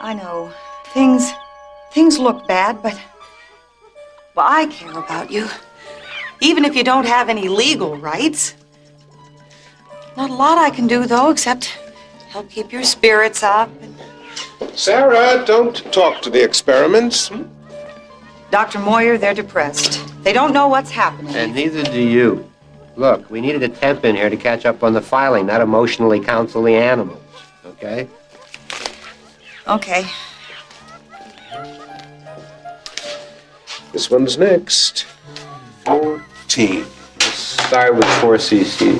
I know. Things look bad, but... Well, I care about you. Even if you don't have any legal rights. Not a lot I can do, though, except help keep your spirits up. Sarah, don't talk to the experiments. Dr. Moyer, they're depressed. They don't know what's happening. And neither do you. Look, we needed a temp in here to catch up on the filing, not emotionally counsel the animals, okay? Okay. This one's next. 14. Let's start with 4cc.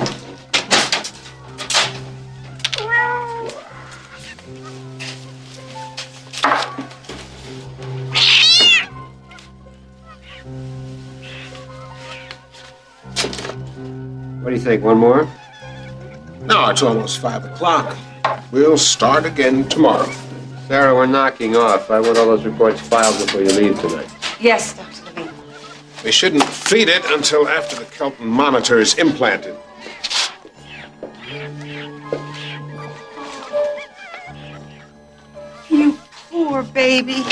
What do you think, one more? No, it's almost 5 o'clock. We'll start again tomorrow. Sarah, we're knocking off. I want all those reports filed before you leave tonight. Yes, Dr. Levine. We shouldn't feed it until after the Kelton monitor is implanted. You poor baby.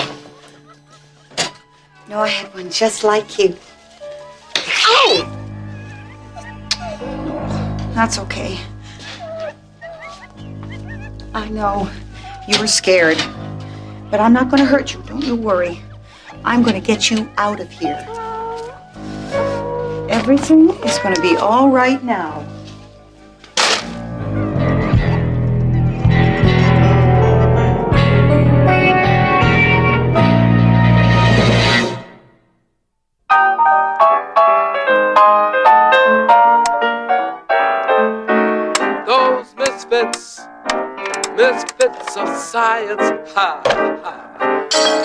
No, I had one just like you. Oh! That's okay. I know you were scared, but I'm not going to hurt you. Don't you worry. I'm going to get you out of here. Everything is going to be all right now. Those misfits of science, ha, ha.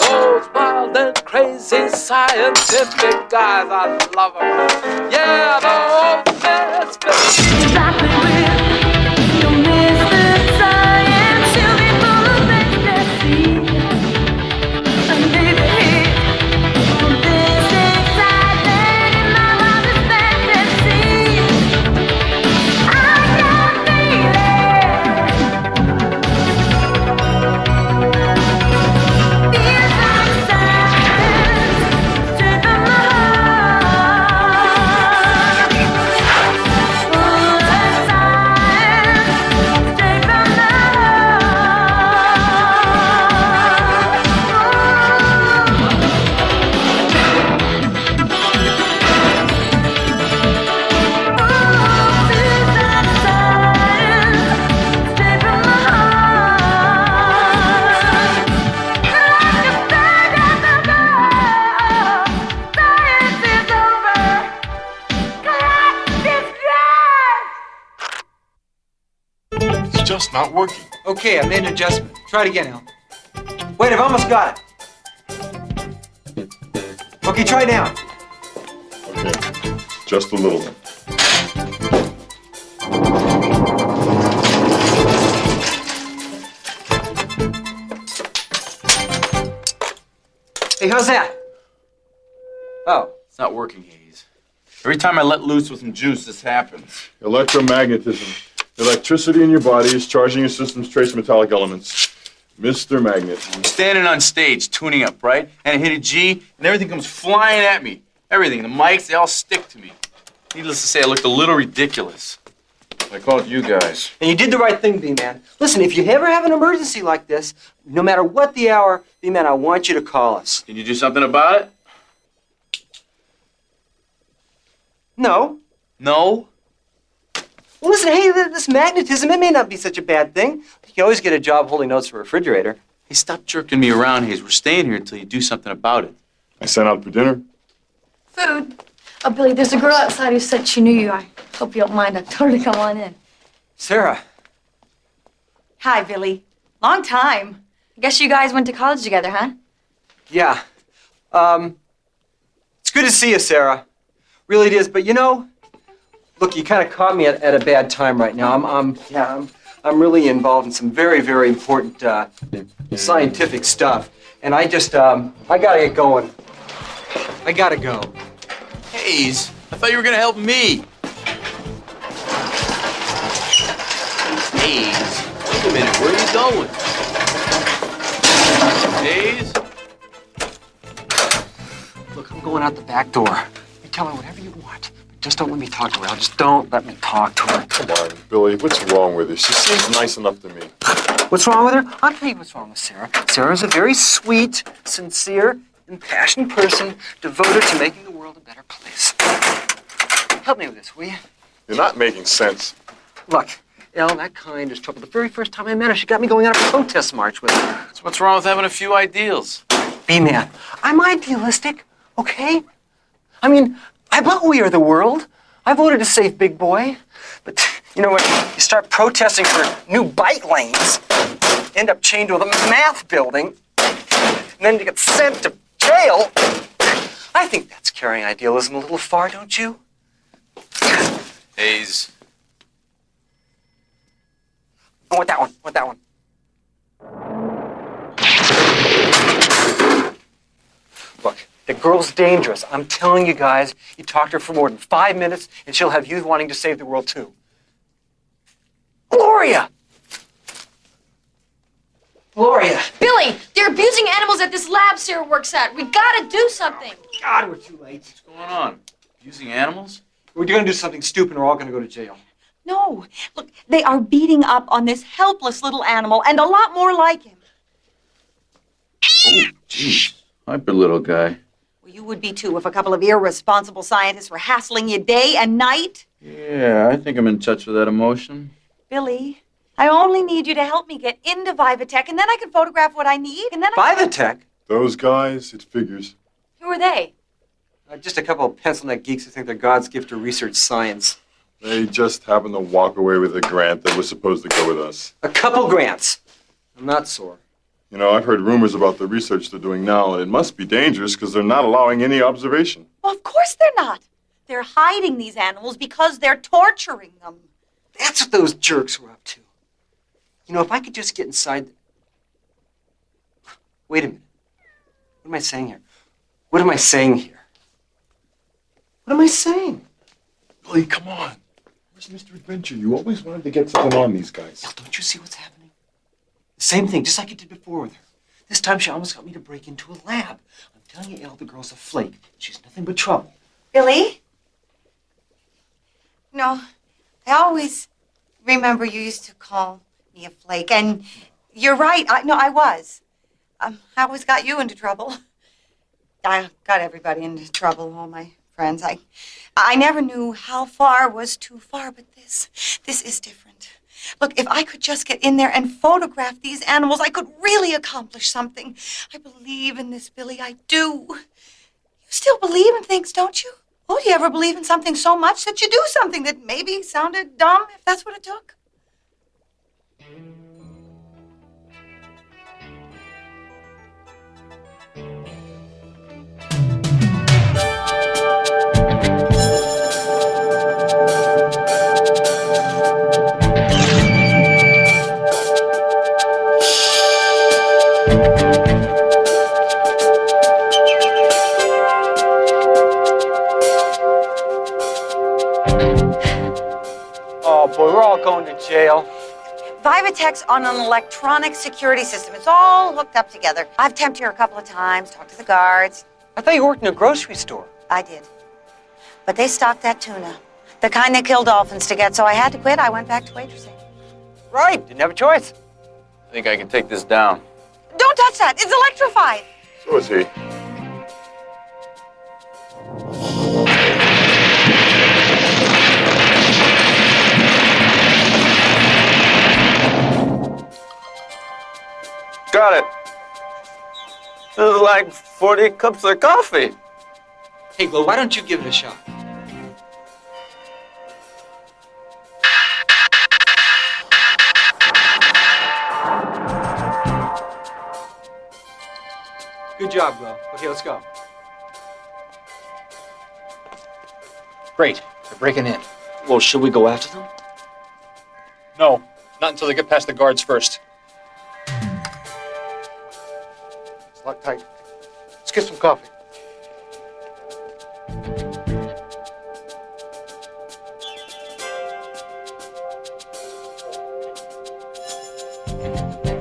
Those wild and crazy scientific guys, I love them. Yeah, those misfits. Exactly with your misfit science, you'll be full of ecstasy. And maybe from this excitement in my wildest fantasy, I can feel it. Feels like science, straight from my heart. Full of science, straight from the It's just not working. Okay, I made an adjustment. Try it again, Al. Wait, I've almost got it. Okay, try now. Okay, just a little one. Hey, how's that? Oh, It's not working, Hayes. Every time I let loose with some juice, this happens. Electromagnetism. Electricity in your body is charging your system's trace metallic elements. Mr. Magnet. I'm standing on stage, tuning up, right? And I hit a G, and everything comes flying at me. Everything. The mics, they all stick to me. Needless to say, I looked a little ridiculous. I called you guys. and you did the right thing, B-Man. Listen, if you ever have an emergency like this, no matter what the hour, B-Man, I want you to call us. Can you do something about it? No. No? Well, listen, hey, this magnetism, it may not be such a bad thing. You can always get a job holding notes for a refrigerator. Hey, stop jerking me around, Hayes. We're staying here until you do something about it. I sent out for dinner. Food. Oh, Billy, there's a girl outside who said she knew you. I hope you don't mind. I told her to come on in. Sarah. Hi, Billy. Long time. I guess you guys went to college together, huh? Yeah. It's good to see you, Sarah. Really it is, but you know, look, you kind of caught me at a bad time right now. I'm really involved in some very, very important scientific stuff, and I gotta get going. I gotta go. Hayes, I thought you were gonna help me. Hayes, wait a minute, where are you going? Hayes? Look, I'm going out the back door. You tell her whatever you want. But just don't let me talk to her. Just don't let me talk to her. Come on, Billy, what's wrong with her? She seems nice enough to me. What's wrong with her? I'll tell you what's wrong with Sarah. Sarah's a very sweet, sincere, and passionate person devoted to making the world a better place. Help me with this, will you? You're not making sense. Look, Elle, that kind is trouble. The very first time I met her, she got me going on a protest march with her. That's what's wrong with having a few ideals. B-man, I'm idealistic, okay? I mean, I thought we are the world. I voted to save Big Boy. But you know what? You start protesting for new bike lanes, end up chained to a math building, and then you get sent to jail. I think that's carrying idealism a little far, don't you? Hayes. I want that one. I want that one. Look, the girl's dangerous. I'm telling you guys, you talk to her for more than 5 minutes, and she'll have you wanting to save the world, too. Gloria! Gloria! Billy, they're abusing animals at this lab Sarah works at. We gotta do something. God, we're too late. What's going on? Using animals? We're gonna do something stupid, and we're all gonna go to jail. No. Look, they are beating up on this helpless little animal and a lot more like him. Oh, jeez. Hyper little guy. Well, you would be too if a couple of irresponsible scientists were hassling you day and night. Yeah, I think I'm in touch with that emotion. Billy, I only need you to help me get into Vivatech, and then I can photograph what I need, and then Vivatech? Those guys, it figures. Who are they? Just a couple of pencil neck geeks who think they're God's gift to research science. They just happened to walk away with a grant that was supposed to go with us. A couple grants. I'm not sore. You know, I've heard rumors about the research they're doing now, and it must be dangerous because they're not allowing any observation. Well, of course they're not. They're hiding these animals because they're torturing them. That's what those jerks were up to. You know, if I could just get inside... Wait a minute. What am I saying here? What am I saying here? What am I saying? Billy, come on. Where's Mr. Adventure? You always wanted to get something on these guys. Now, don't you see what's happening? The same thing, just like you did before with her. This time she almost got me to break into a lab. I'm telling you, Elle, the girl's a flake. She's nothing but trouble. Billy? No, I always remember you used to call me a flake, and you're right. I was. I always got you into trouble. I got everybody into trouble, all my friends. I never knew how far was too far, but this is different. Look, if I could just get in there and photograph these animals, I could really accomplish something. I believe in this, Billy, I do. You still believe in things, don't you? Oh, do you ever believe in something so much that you do something that maybe sounded dumb, if that's what it took? Oh, boy, we're all going to jail. Vivatech's on an electronic security system. It's all hooked up together. I've temped here a couple of times, talked to the guards. I thought you worked in a grocery store. I did. But they stocked that tuna, the kind they kill dolphins to get, so I had to quit. I went back to waitressing. Right, didn't have a choice. I think I can take this down. Don't touch that. It's electrified. So is he. Got it. This is like 40 cups of coffee. Hey, Glo, why don't you give it a shot? Good job, Glo. Okay, let's go. Great. They're breaking in. Well, should we go after them? No, not until they get past the guards first. It's locked tight. Let's get some coffee.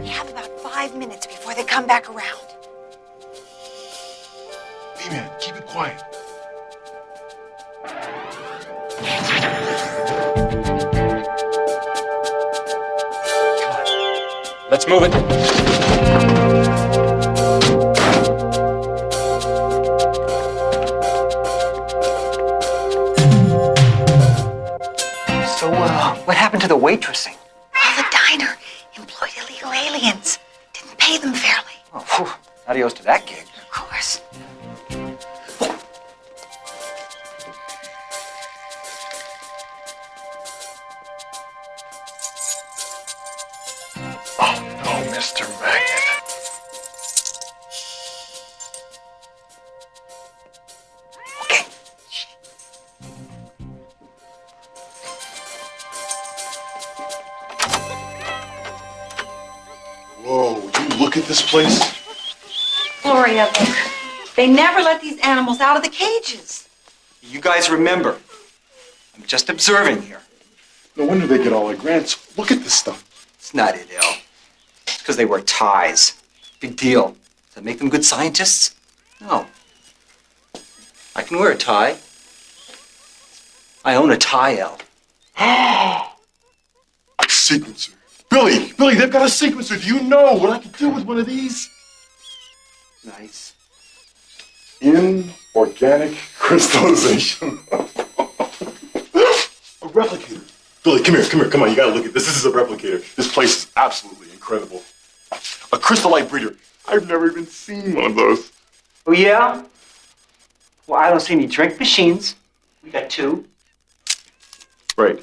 We have about 5 5 minutes before they come back around. B-Man, keep it quiet. Let's move it. So, what happened to the waitressing? Well, the diner employed illegal aliens. Didn't pay them fairly. Oh, phew. Adios to that gig. Of course. Oh, Mr. Magnet. Okay. Whoa, you look at this place. Gloria, look. They never let these animals out of the cages. You guys remember, I'm just observing here. No wonder they get all their grants. Look at this stuff. It's not it, El. It's because they wear ties. Big deal. Does that make them good scientists? No. I can wear a tie. I own a tie, El. Sequencer. Billy, they've got a sequencer. Do you know what I could do with one of these? Nice. Inorganic crystallization. A replicator. Billy, come here, come on. You gotta look at this. This is a replicator. This place is absolutely incredible. A crystallite breeder. I've never even seen one of those. Oh, yeah? Well, I don't see any drink machines. We got two. Right.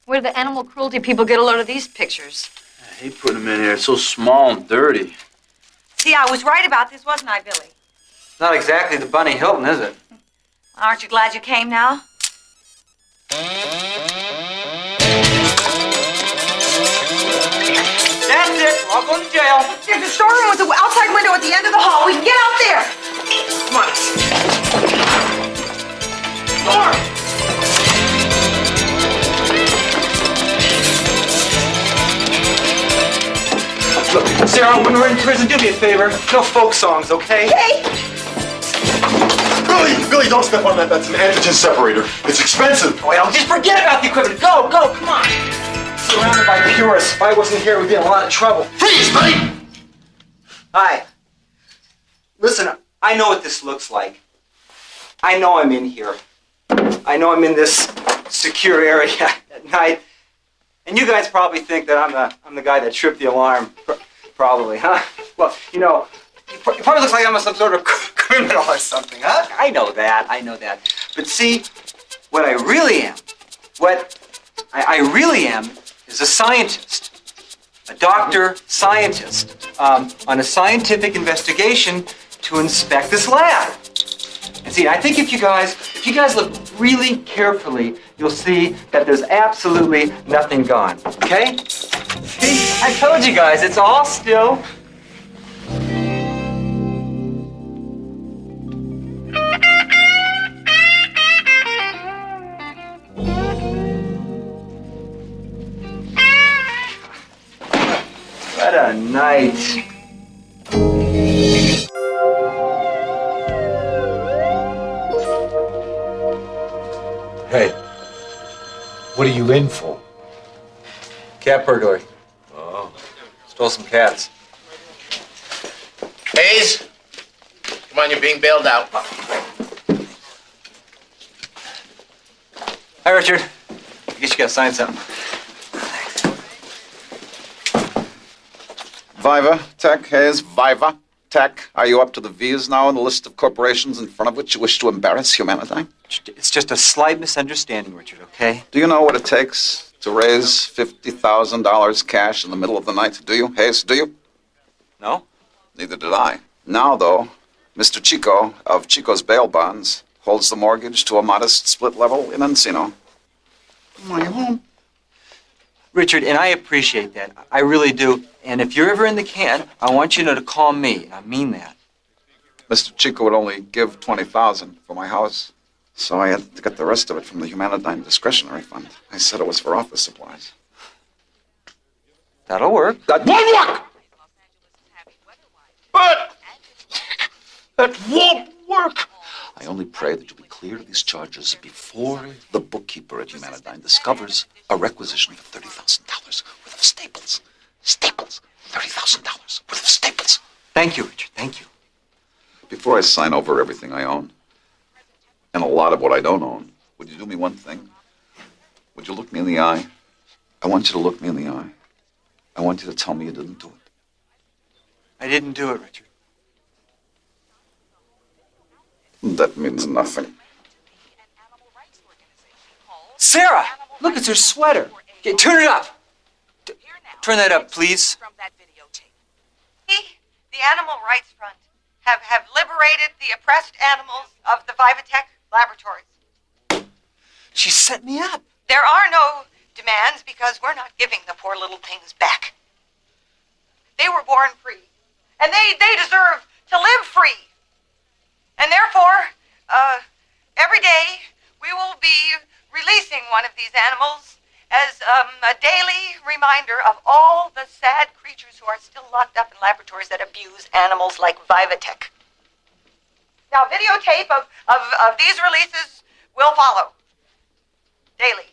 Where do the animal cruelty people get a load of these pictures? I hate putting them in here. It's so small and dirty. See, I was right about this, wasn't I, Billy? Not exactly the Bunny Hilton, is it? Aren't you glad you came now? That's it. I'll go to jail. There's a storeroom with an outside window at the end of the hall. We can get out there. Come on. Door! Look, Sarah, when we're in prison, do me a favor. No folk songs, okay? Hey! Billy, don't step on that. That's an antigen separator. It's expensive. Oh, well, just forget about the equipment. Go, come on. Surrounded by purists. If I wasn't here, we'd be in a lot of trouble. Freeze, Billy! Hi. Listen, I know what this looks like. I know I'm in here. I know I'm in this secure area at night. And you guys probably think that I'm the guy that tripped the alarm. Probably, huh? Well, you know, it probably looks like I'm some sort of criminal or something, huh? I know that. But see, what I really am, I really am is a scientist. A doctor scientist on a scientific investigation to inspect this lab. And see, I think if you guys look really carefully, you'll see that there's absolutely nothing gone. Okay? See, I told you guys, it's all still. What a night. Hey, what are you in for? Cat burglary. Oh. Stole some cats. Hayes, come on, you're being bailed out. Hi, Richard. I guess you gotta sign something. Viva, Tech, Hayes, Viva, Tech. Are you up to the V's now on the list of corporations in front of which you wish to embarrass humanity? It's just a slight misunderstanding, Richard, okay? Do you know what it takes to raise $50,000 cash in the middle of the night? Do you, Hayes? Do you? No? Neither did I. Now, though, Mr. Chico of Chico's Bail Bonds holds the mortgage to a modest split level in Encino. My home. Richard, and I appreciate that. I really do. And if you're ever in the can, I want you to call me. I mean that. Mr. Chico would only give $20,000 for my house, so I had to get the rest of it from the Humanitarian Discretionary Fund. I said it was for office supplies. That'll work. That won't work! But that won't work! I only pray that you'll be cleared of these charges before the bookkeeper at Humanityne discovers a requisition for $30,000 worth of staples. Staples! $30,000 worth of staples! Thank you, Richard. Thank you. Before I sign over everything I own, and a lot of what I don't own, would you do me one thing? Would you look me in the eye? I want you to look me in the eye. I want you to tell me you didn't do it. I didn't do it, Richard. That means nothing. Sarah! Look, it's her sweater. Okay, turn it up. Turn that up, please. The Animal Rights Front have liberated the oppressed animals of the Vivatech laboratories. She set me up. There are no demands because we're not giving the poor little things back. They were born free, and they deserve to live free. And therefore, every day we will be releasing one of these animals as a daily reminder of all the sad creatures who are still locked up in laboratories that abuse animals like Vivatech. Now, videotape of these releases will follow daily.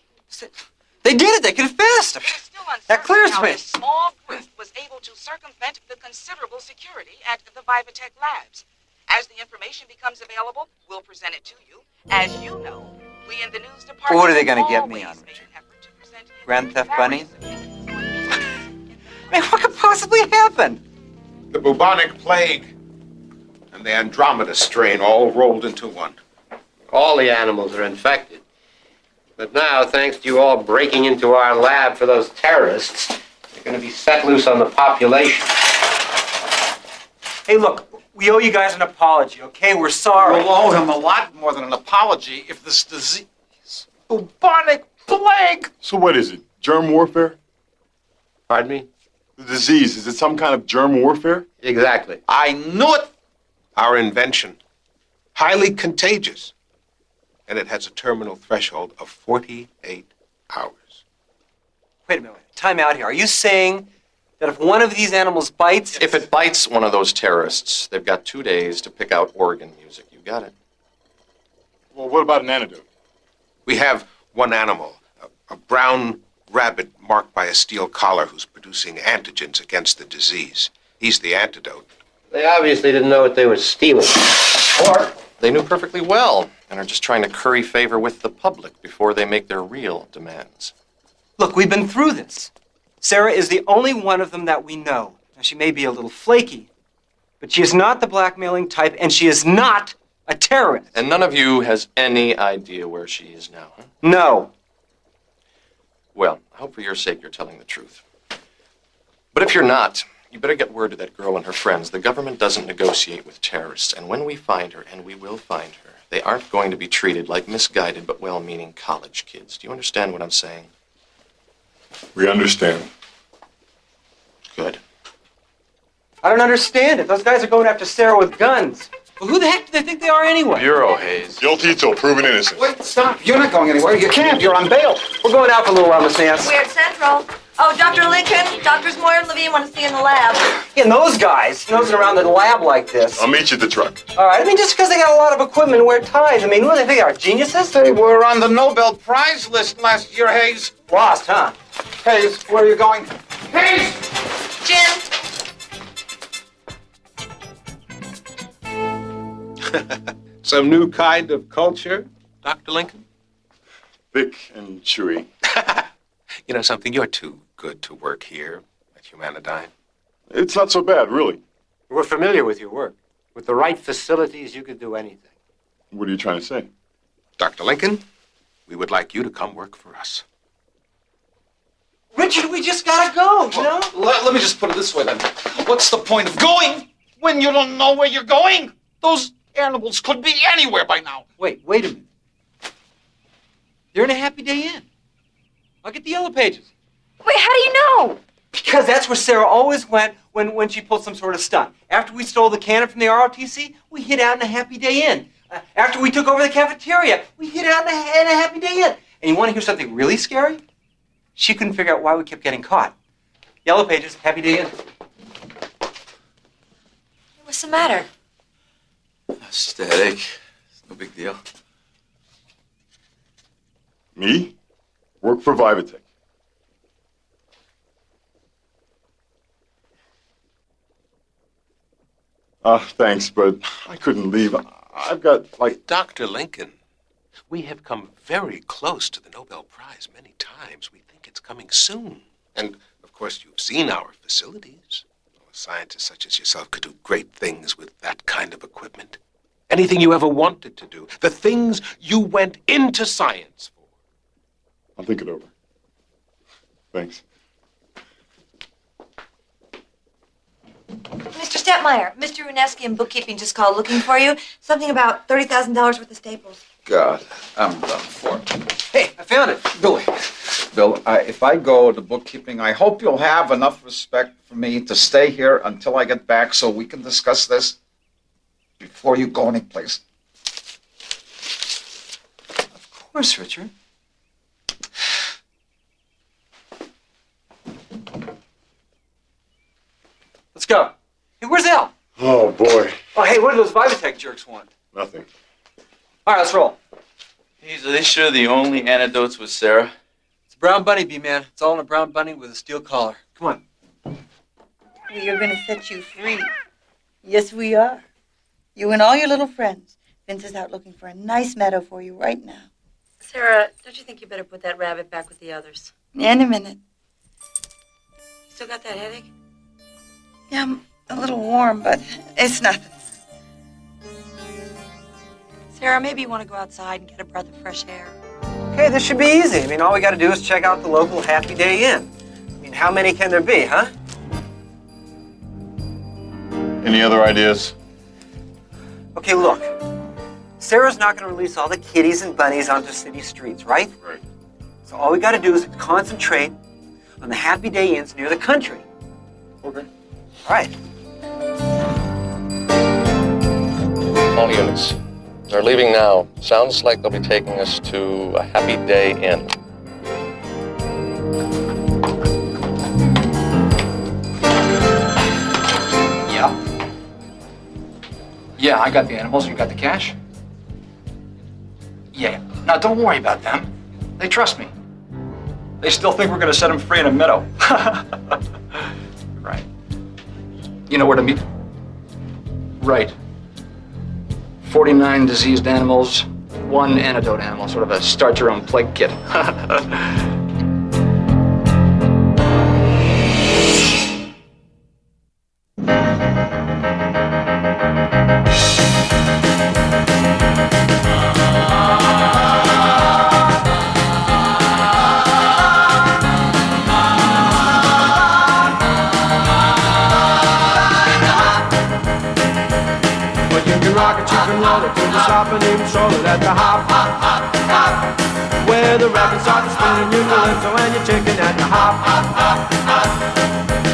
They did it. They confessed. That clears how me. this small group was able to circumvent the considerable security at the Vivatech labs. As the information becomes available, we'll present it to you. As you know, we in the news department. What are they going to get me on, Richard? Grand Theft Bunny? I mean, what could possibly happen? The bubonic plague and the Andromeda strain all rolled into one. All the animals are infected. But now, thanks to you all breaking into our lab for those terrorists, they're going to be set loose on the population. Hey, look, we owe you guys an apology, okay? We're sorry. We'll owe him a lot more than an apology if this disease, bubonic plague. So what is it? Germ warfare? Pardon me? The disease, is it some kind of germ warfare? Exactly. I knew it. Our invention, highly contagious, and it has a terminal threshold of 48 hours. Wait a minute. Time out here. Are you saying that if one of these animals bites... If it bites one of those terrorists, they've got 2 days to pick out organ music. You got it. Well, what about an antidote? We have one animal, a brown rabbit marked by a steel collar who's producing antigens against the disease. He's the antidote. They obviously didn't know what they were stealing. Or they knew perfectly well and are just trying to curry favor with the public before they make their real demands. Look, we've been through this. Sarah is the only one of them that we know. Now, she may be a little flaky, but she is not the blackmailing type, and she is not a terrorist. And none of you has any idea where she is now, huh? No. Well, I hope for your sake you're telling the truth. But if you're not, you better get word to that girl and her friends. The government doesn't negotiate with terrorists, and when we find her, and we will find her, they aren't going to be treated like misguided but well-meaning college kids. Do you understand what I'm saying? We understand. Good. I don't understand it. Those guys are going after Sarah with guns. Well, who the heck do they think they are anyway? Bureau, Hayes. Guilty till proven innocent. Wait, stop. You're not going anywhere. You can't. You're on bail. We're going out for a little while, Miss Nance. We're at Central. Oh, Dr. Lincoln, Doctors Moore and Levine want to see you in the lab. Yeah, and those guys nosing around the lab like this. I'll meet you at the truck. All right, I mean, just because they got a lot of equipment and wear ties, I mean, who do they think they are, geniuses? They were on the Nobel Prize list last year, Hayes. Lost, huh? Hayes, where are you going? Hayes! Jim. Some new kind of culture, Dr. Lincoln? Thick and chewy. You know something? You're too good to work here at Humanityne. It's not so bad, really. We're familiar with your work. With the right facilities, you could do anything. What are you trying to say? Dr. Lincoln, we would like you to come work for us. Richard, we just gotta go, you know? Let me just put it this way, then. What's the point of going when you don't know where you're going? Those animals could be anywhere by now. Wait a minute. They're in a Happy Day Inn. I'll get the yellow pages. Wait, how do you know? Because that's where Sarah always went when she pulled some sort of stunt. After we stole the cannon from the ROTC, we hid out in a Happy Day Inn. After we took over the cafeteria, we hid out in a Happy Day Inn. And you want to hear something really scary? She couldn't figure out why we kept getting caught. Yellow Pages, Happy Day Inn. What's the matter? It's just a headache. It's no big deal. Me? Work for Vivatech. Thanks, but I couldn't leave. I've got, like... Dr. Lincoln, we have come very close to the Nobel Prize many times. We think it's coming soon. And, of course, you've seen our facilities. Scientists such as yourself could do great things with that kind of equipment. Anything you ever wanted to do. The things you went into science for. I'll think it over. Thanks. Mr. Stepmeyer, Mr. Runeski in bookkeeping just called looking for you. Something about $30,000 worth of staples. God, I'm done for. Hey, I found it. Billy. Bill, if I go to bookkeeping, I hope you'll have enough respect for me to stay here until I get back so we can discuss this before you go anyplace. Of course, Richard. Let's go. Hey, where's Al? Oh, boy. Oh, hey, what do those Vivatech jerks want? Nothing. All right, let's roll. Geez, are they sure the only antidotes with Sarah? It's a brown bunny, B-man. It's all in a brown bunny with a steel collar. Come on. We are going to set you free. Yes, we are. You and all your little friends. Vince is out looking for a nice meadow for you right now. Sarah, don't you think you better put that rabbit back with the others? In a minute. You still got that headache? Yeah, I'm a little warm, but it's nothing. Sarah, maybe you want to go outside and get a breath of fresh air. Okay, this should be easy. I mean, all we got to do is check out the local Happy Day Inn. I mean, how many can there be, huh? Any other ideas? Okay, look. Sarah's not going to release all the kitties and bunnies onto city streets, right? Right. So all we got to do is concentrate on the Happy Day Inns near the country. Okay. All right. All units. They're leaving now. Sounds like they'll be taking us to a Happy Day Inn. Yeah. Yeah, I got the animals. You got the cash? Yeah. Now, don't worry about them. They trust me. They still think we're going to set them free in a meadow. Right. You know where to meet? Right. 49 diseased animals, 1 antidote animal, sort of a start-your-own plague kit. Stop and even stroll it at the hop, hop, hop, hop. Where the records start to spin and you calypso and your chicken at the hop, hop, hop, hop.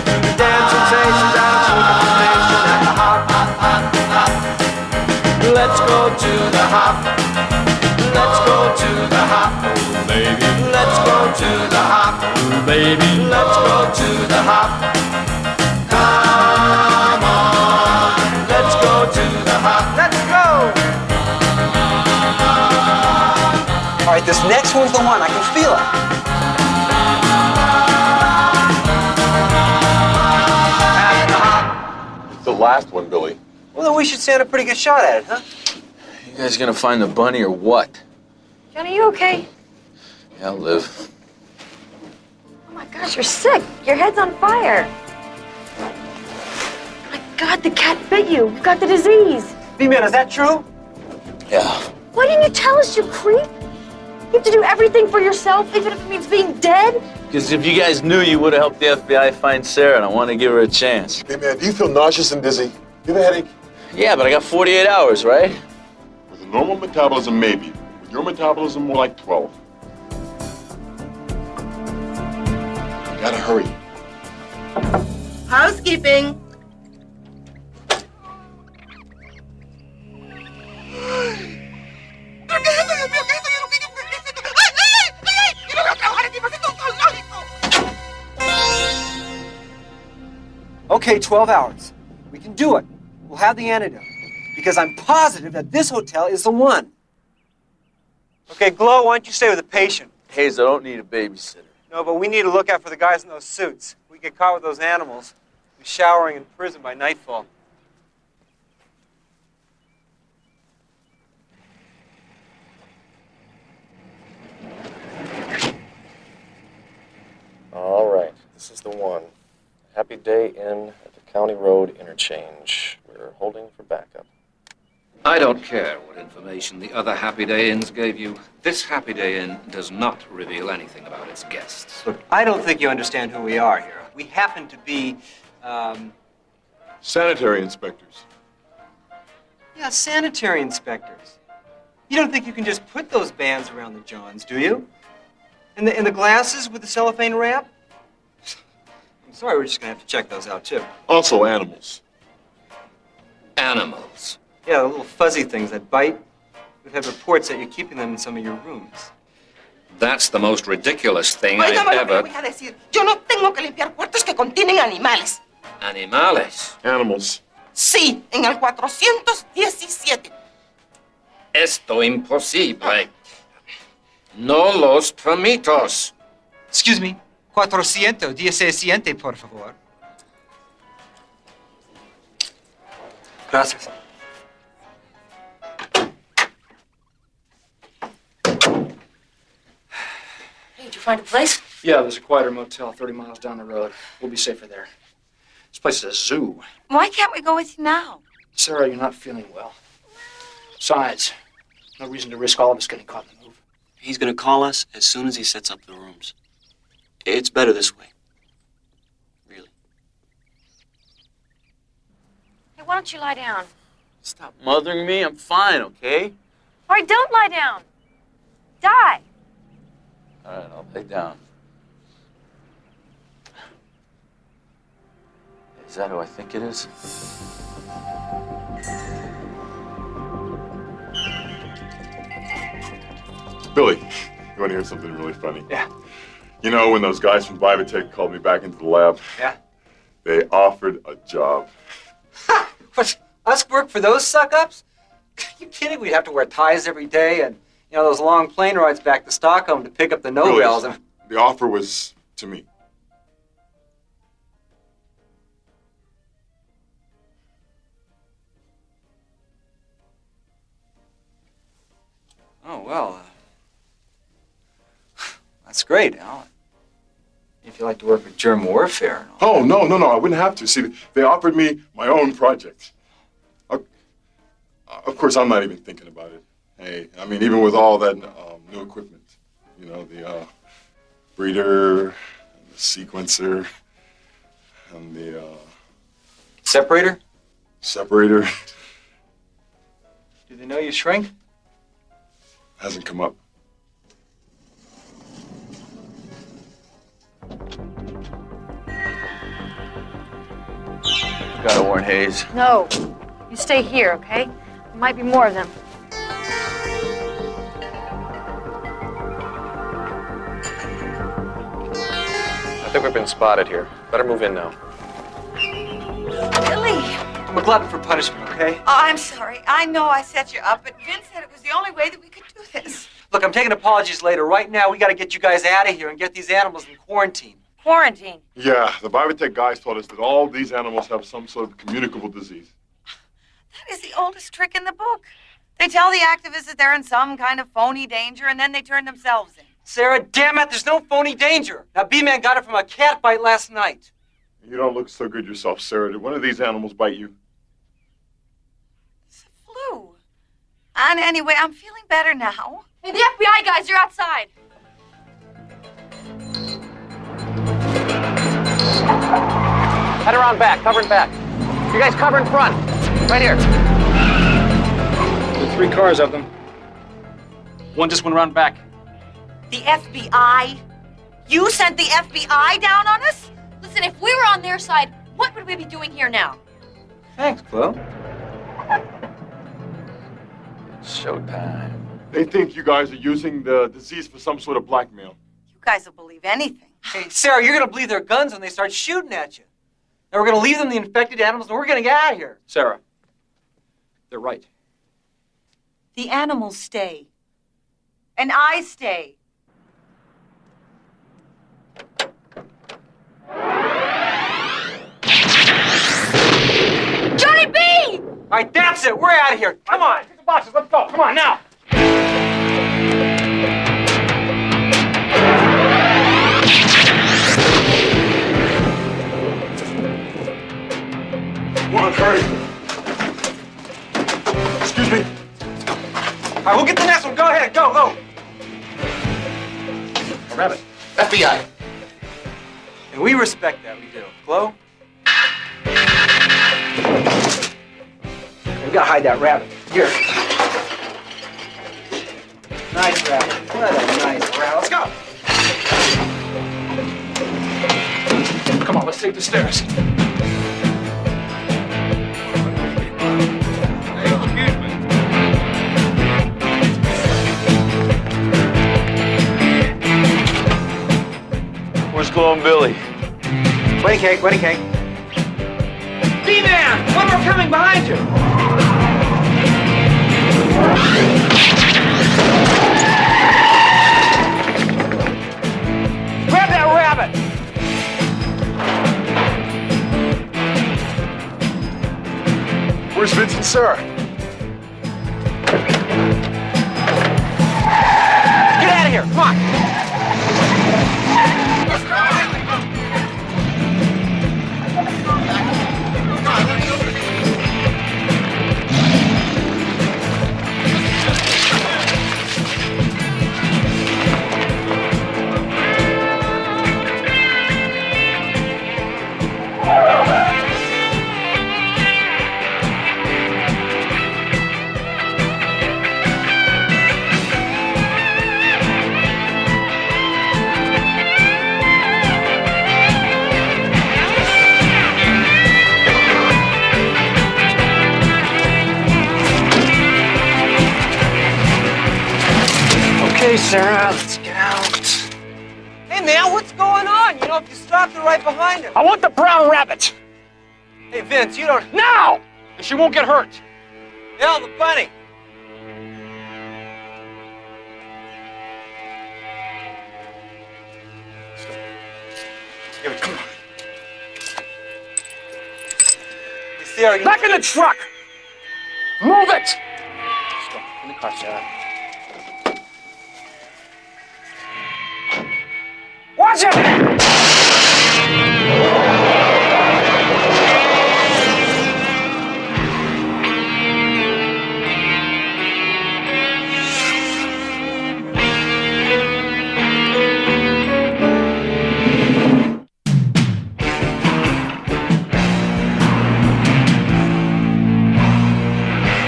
The dance sensations out of civilization at the hop, hop, hop, hop. Let's go to the hop. Let's go to the hop, oh baby. Let's go to the hop, oh baby. Let's go to the hop. Come on, let's go to the hop. Let's go. All right, this next one's the one. I can feel it. It's the last one, Billy. Well, then we should stand a pretty good shot at it, huh? You guys gonna find the bunny or what? Johnny, you okay? Yeah, I'll live. Oh my gosh, you're sick. Your head's on fire. My God, the cat bit you. You've got the disease. B-Man, is that true? Yeah. Why didn't you tell us, you creep? You have to do everything for yourself, even if it means being dead? Because if you guys knew, you would have helped the FBI find Sarah, and I want to give her a chance. Hey, man, do you feel nauseous and dizzy? You have a headache? Yeah, but I got 48 hours, right? With a normal metabolism, maybe. With your metabolism, more like 12. You gotta hurry. Housekeeping. Okay, 12 hours. We can do it. We'll have the antidote. Because I'm positive that this hotel is the one. Okay, Glow, why don't you stay with the patient? Hayes, I don't need a babysitter. No, but we need to look out for the guys in those suits. We get caught with those animals. We'll be showering in prison by nightfall. All right, this is the one. Happy Day Inn at the County Road interchange. We're holding for backup. I don't care what information the other Happy Day Inns gave you. This Happy Day Inn does not reveal anything about its guests. Look, I don't think you understand who we are here. We happen to be, Sanitary inspectors. yeah, sanitary inspectors. You don't think you can just put those bands around the johns, do you? And the glasses with the cellophane wrap? I'm sorry, we're just gonna have to check those out, too. Also animals. Animals? Yeah, the little fuzzy things that bite. We've had reports that you're keeping them in some of your rooms. That's the most ridiculous thing I've Óigame lo que ever... le voy a decir. Yo no tengo que limpiar cuartos que contienen animales. Animales? Animals. Sí, en el 417. Esto imposible. No los permitos. Excuse me. 417, por favor. Gracias. Hey, did you find a place? Yeah, there's a quieter motel 30 miles down the road. We'll be safer there. This place is a zoo. Why can't we go with you now? Sarah, you're not feeling well. Besides, no reason to risk all of us getting caught in the move. He's gonna call us as soon as he sets up the rooms. It's better this way. Really. Hey, why don't you lie down? Stop mothering me. I'm fine, okay? All right, don't lie down. Die. All right, I'll lay down. Is that who I think it is? Billy, you want to hear something really funny? Yeah. You know, when those guys from Vivatech called me back into the lab? Yeah. They offered a job. What? Us work for those suck-ups? You kidding? We'd have to wear ties every day and, you know, those long plane rides back to Stockholm to pick up the Nobels. Really, the offer was to me. Oh, well, that's great, Al. If you like to work with germ warfare and all. Oh, no, I wouldn't have to. See, they offered me my own project. Of course, I'm not even thinking about it. Hey, I mean, even with all that new equipment, you know, the breeder, and the sequencer, and the Separator? separator, Do they know you shrink? hasn't come up. You gotta warn Hayes. No. You stay here, okay? There might be more of them. I think we've been spotted here. Better move in now. Billy! I'm a glutton for punishment, okay? Oh, I'm sorry. I know I set you up, but Vince said it was the only way that we could do this. Look, I'm taking apologies later. Right now, we got to get you guys out of here and get these animals in quarantine. Quarantine? Yeah, the Vivatech guys told us that all these animals have some sort of communicable disease. That is the oldest trick in the book. They tell the activists that they're in some kind of phony danger, and then they turn themselves in. Sarah, damn it, there's no phony danger. Now, B-Man got it from a cat bite last night. You don't look so good yourself, Sarah. Did one of these animals bite you? Flu. And anyway, I'm feeling better now. Hey, the FBI guys, you're outside. Head around back, cover in back. You guys cover in front. Right here. There are 3 cars of them. One just went around back. The FBI? You sent the FBI down on us? Listen, if we were on their side, what would we be doing here now? Thanks, Chloe. It's showtime. They think you guys are using the disease for some sort of blackmail. You guys will believe anything. Hey, Sarah, you're going to believe their guns when they start shooting at you. And we're gonna leave them the infected animals, and we're gonna get out of here. Sarah, they're right. The animals stay. And I stay. Johnny B! All right, that's it. We're out of here. Come on. Get the boxes. Let's go. Come on, now. Come on, hurry. Excuse me. All right, we'll get the next one. Go ahead. Go, go. A rabbit. FBI. And we respect that. We do. Flo? We gotta hide that rabbit. Here. Nice rabbit. What a nice rabbit. Let's go. Come on, let's take the stairs. Where's Chloe and Billy? Wedding cake, wedding cake. B-Man! One more coming behind you! Grab that rabbit! Where's Vince and Sarah? Get out of here! Come on! Okay, Sarah, let's get out. Hey, man, what's going on? You know, if you stop, they're right behind him. I want the brown rabbit. Hey, Vince, you don't... Now! And she won't get hurt. Yeah, the bunny. Give it, come on. Hey, Sarah, Back in the truck! Move it! Let's go. In the car, Sarah. Watch it!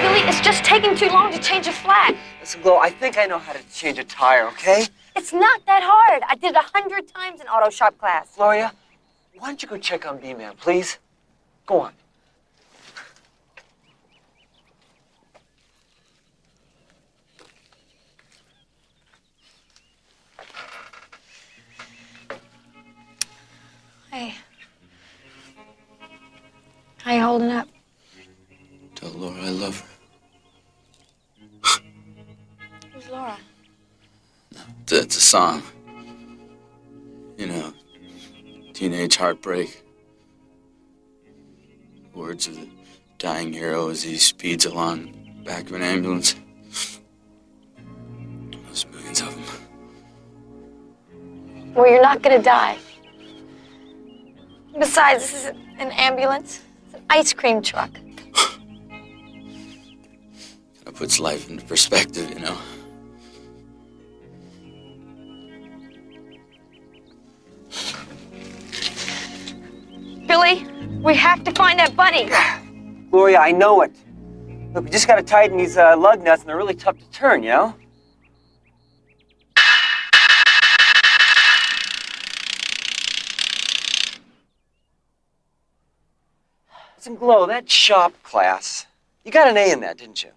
Billy, it's just taking too long to change a flat. Listen, Glow, I think I know how to change a tire, okay? It's not that hard. I did it 100 times in auto shop class. Gloria, why don't you go check on B-Man, please? Go on. Hey. How you holding up? Tell Laura I love her. Who's Laura? It's a song. You know, teenage heartbreak. Words of the dying hero as he speeds along the back of an ambulance. There's millions of them. Well, you're not gonna die. Besides, this isn't an ambulance. It's an ice cream truck. That puts life into perspective, you know. Billy, we have to find that bunny. Gloria, I know it. Look, we just gotta tighten these lug nuts, and they're really tough to turn, you know? Listen, Glow, that shop class, you got an A in that, didn't you?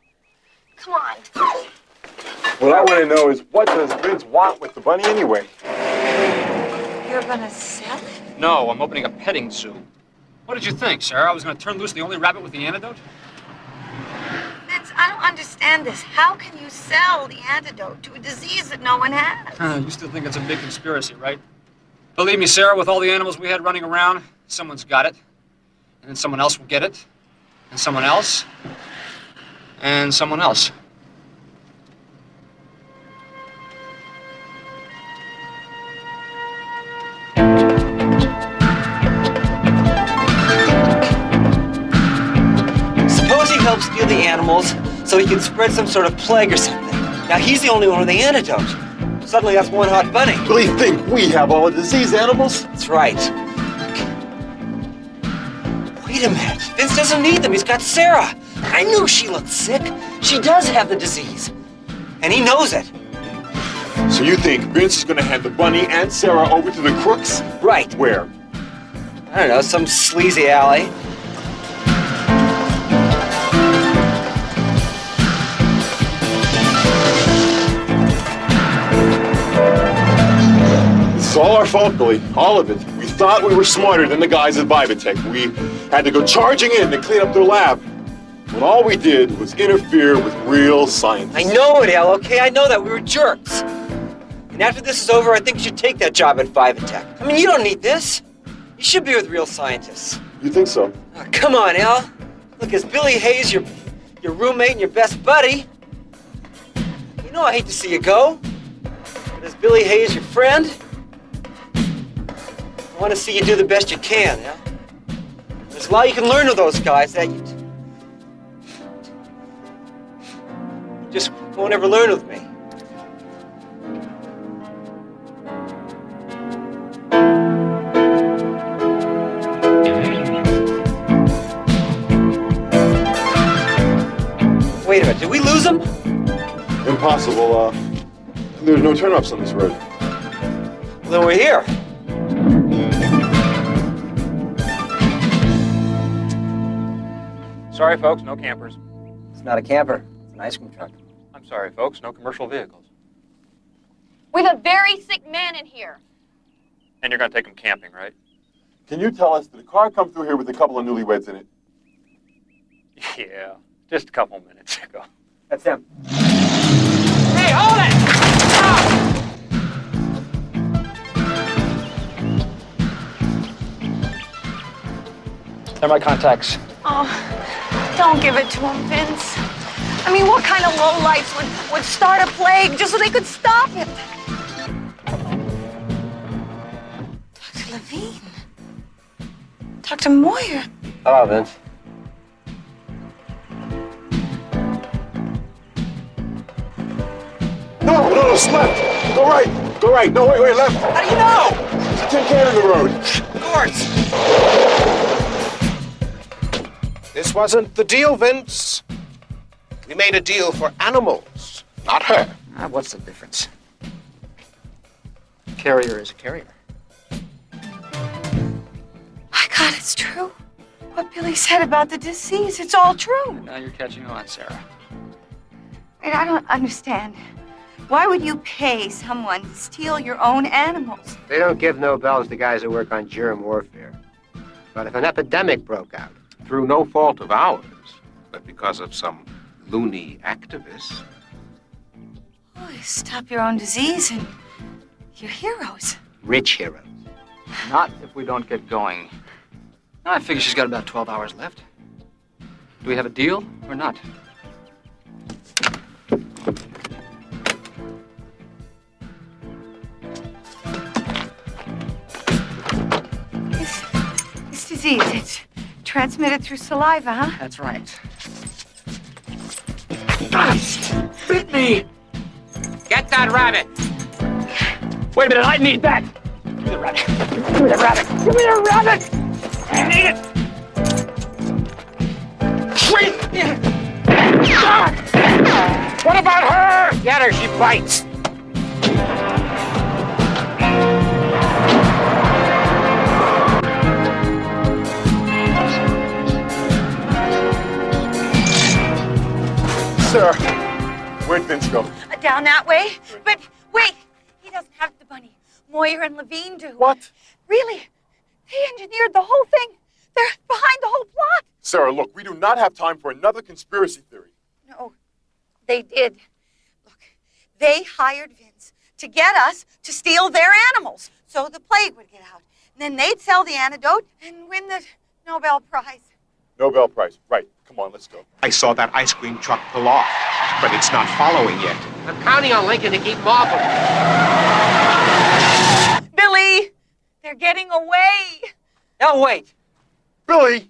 Come on. What I want to know is, what does Vince want with the bunny anyway? You're gonna sell it? No, I'm opening a petting zoo. What did you think, Sarah? I was going to turn loose the only rabbit with the antidote? Vince, I don't understand this. How can you sell the antidote to a disease that no one has? You still think it's a big conspiracy, right? Believe me, Sarah, with all the animals we had running around, someone's got it. And then someone else will get it. And someone else. And someone else. Suppose he helps steal the animals so he can spread some sort of plague or something. Now he's the only one with the antidote. Suddenly that's one hot bunny. Really think we have all the disease animals? That's right. Wait a minute. Vince doesn't need them. He's got Sarah. I knew she looked sick. She does have the disease. And he knows it. So you think Vince is gonna hand the bunny and Sarah over to the crooks? Right. Where? I don't know, some sleazy alley. It's all our fault, Billy. All of it. We thought we were smarter than the guys at Vivatech. We had to go charging in to clean up their lab. When all we did was interfere with real science. I know it, Al, okay? I know that. We were jerks. And after this is over, I think you should take that job at Vivatech. I mean, you don't need this. You should be with real scientists. You think so? Oh, come on, Al. Look, as Billy Hayes, your roommate and your best buddy, you know I hate to see you go. But as Billy Hayes, your friend, I want to see you do the best you can, Al. There's a lot you can learn with those guys that you just won't ever learn with me. Wait a minute, did we lose him? Impossible. There's no turn-ups on this road. Well, then we're here. Sorry, folks, no campers. It's not a camper. It's an ice cream truck. I'm sorry, folks, no commercial vehicles. We have a very sick man in here. And you're going to take him camping, right? Can you tell us, did a car come through here with a couple of newlyweds in it? Yeah, just a couple minutes ago. That's him. Hey, hold it! They're my contacts. Oh, don't give it to him, Vince. I mean, what kind of lowlifes would start a plague just so they could stop it? Dr. Levine. Dr. Moyer. Hello, Vince. No, it's left. Go right. Go right. No, wait, left. How do you know? There's a tin can in the road. Of course. This wasn't the deal, Vince. We made a deal for animals, not her. What's the difference? Carrier is a carrier. My God, it's true. What Billy said about the disease, it's all true. Now you're catching on, Sarah. Wait, I don't understand. Why would you pay someone to steal your own animals? They don't give Nobels to guys who work on germ warfare. But if an epidemic broke out, Through no fault of ours, but because of some loony activists. Oh, you stop your own disease and you're heroes. rich heroes. Not if we don't get going. I figure she's got about 12 hours left. Do we have a deal or not? This disease, it's transmitted through saliva, huh? That's right. Bit me! Get that rabbit! Wait a minute, I need that! Give me the rabbit! Give me the rabbit! Give me the rabbit! I need it! Sweet! What about her? Get her, she bites! Sarah, where'd Vince go? Down that way. But wait, he doesn't have the bunny. Moyer and Levine do. What? Really? They engineered the whole thing. They're Sarah, look, we do not have time for another conspiracy theory. No, they did. Look, they hired Vince to get us to steal their animals so the plague would get out. And then they'd sell the antidote and win the Nobel Prize. Nobel Prize. Right. Come on, let's go. I saw that ice cream truck pull off, but it's not following yet. I'm counting on Lincoln to keep them off of it. Billy, they're getting away. Now wait. Billy!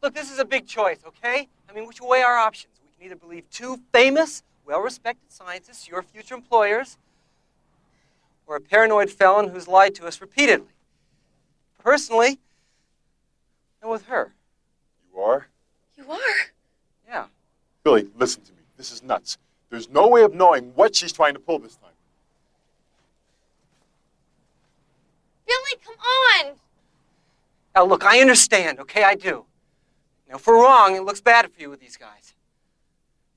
Look, this is a big choice, okay? I mean, we should weigh our options. We can either believe two famous, well-respected scientists, your future employers, or a paranoid felon who's lied to us repeatedly. Personally, I'm with her. You are? You are? Yeah. Billy, listen to me. This is nuts. There's no way of knowing what she's trying to pull this time. Billy, come on. Now, look, I understand, okay? I do. Now, if we're wrong, it looks bad for you with these guys.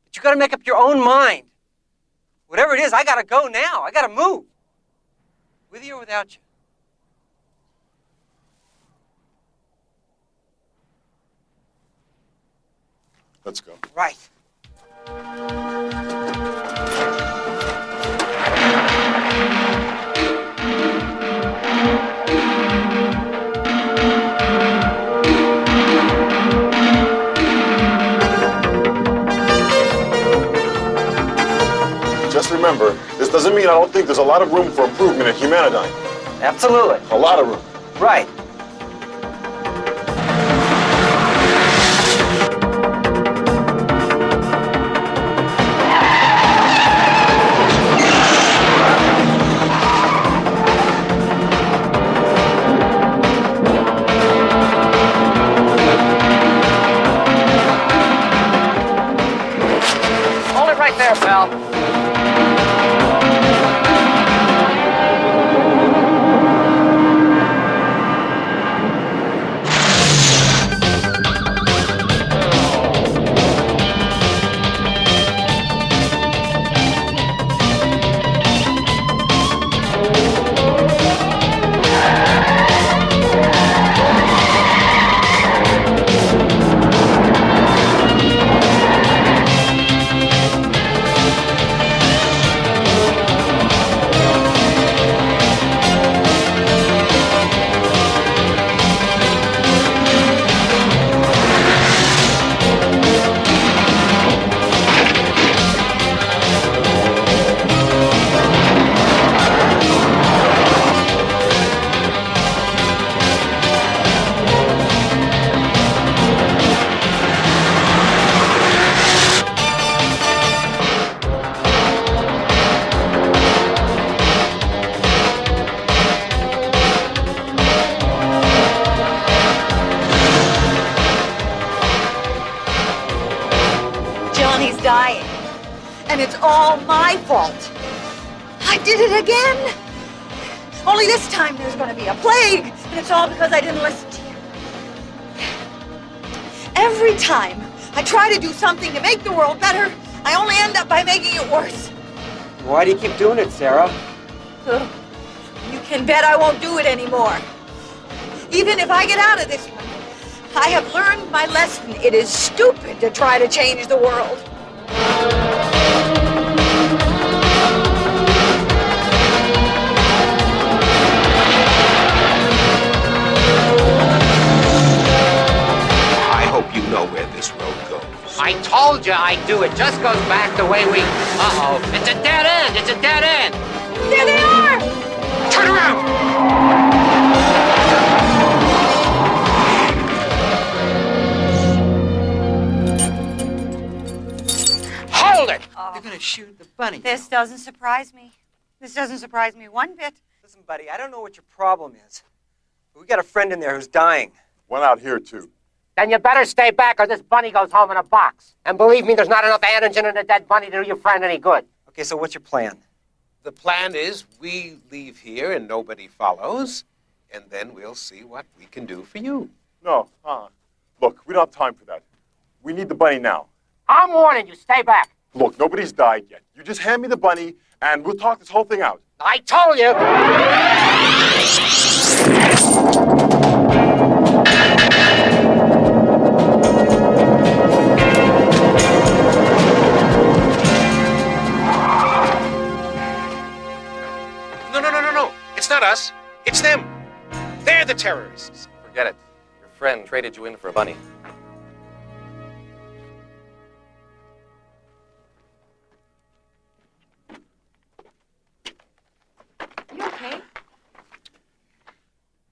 But you gotta make up your own mind. Whatever it is, I gotta go now. I gotta move. With you or without you. Let's go. Right. Just remember, this doesn't mean I don't think there's a lot of room for improvement at Humanityne. Absolutely. A lot of room. Right. Hold it right there, pal. Johnny's dying. And it's all my fault. I did it again. Only this time there's going to be a plague, and it's all because I didn't listen to you. Every time I try to do something to make the world better, I only end up by making it worse. Why do you keep doing it, Sarah? Ugh. You can bet I won't do it anymore. Even if I get out of this one, I have learned my lesson. It is stupid to try to change the world. I hope you know where this road goes. I told you I'd do it. Just goes back the way we... Uh-oh. It's a dead end. It's a dead end. There they are! Turn around! Hold it! They're gonna shoot the bunny. This doesn't surprise me. This doesn't surprise me one bit. Listen, buddy, I don't know what your problem is. But we got a friend in there who's dying. One out here, too. Then you better stay back or this bunny goes home in a box. And believe me, there's not enough antigen in a dead bunny to do your friend any good. Okay, so what's your plan? The plan is we leave here and nobody follows, and then we'll see what we can do for you. No, Look, we don't have time for that. We need the bunny now. I'm warning you, stay back. Look, nobody's died yet. You just hand me the bunny, and we'll talk this whole thing out. I told you. terrorists. Forget it. Your friend traded you in for a bunny. You okay?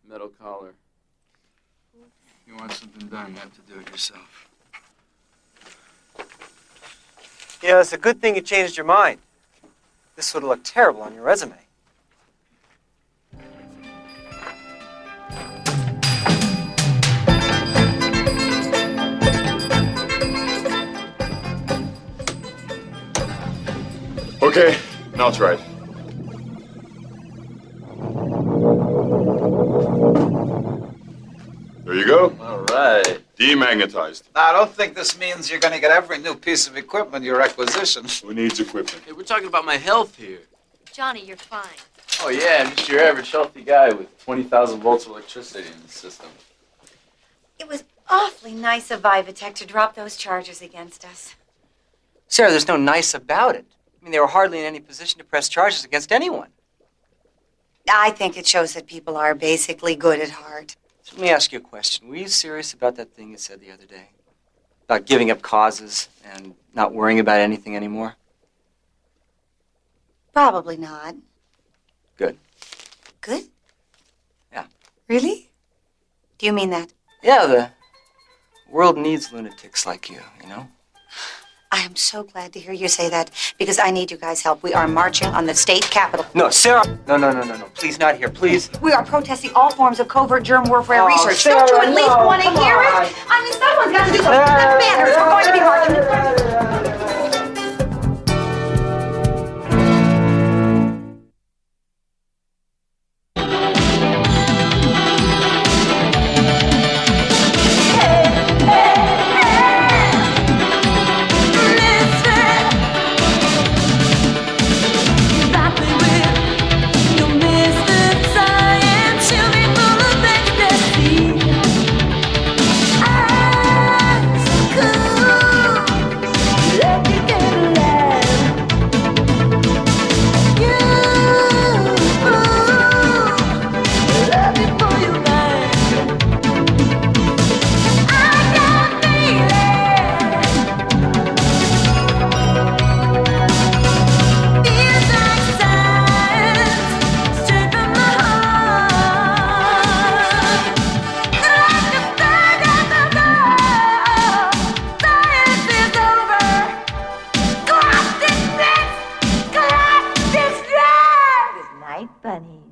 Metal collar. You want something done, you have to do it yourself. You know, it's a good thing you changed your mind. This would have looked terrible on your resume. Okay, now try it. There you go. All right. Demagnetized. Now, I don't think this means you're going to get every new piece of equipment you requisition. Who needs equipment? Hey, we're talking about my health here. Johnny, you're fine. Oh yeah, I'm just your average healthy guy with 20,000 volts of electricity in the system. It was awfully nice of Vivatech to drop those charges against us. Sarah, there's no nice about it. I mean, they were hardly in any position to press charges against anyone. I think it shows that people are basically good at heart. So let me ask you a question. Were you serious about that thing you said the other day? About giving up causes and not worrying about anything anymore? Probably not. Good. Good? Yeah. Really? Do you mean that? Yeah, the world needs lunatics like you, you know? I am so glad to hear you say that because I need you guys' help. We are marching on the state capitol. No, Sarah! No. Please, not here, please. We are protesting all forms of covert germ warfare research. Sarah, Don't you at least no, want to come hear on. it? I mean, someone's got to do something. The banners are going to be marching. Night, bunny.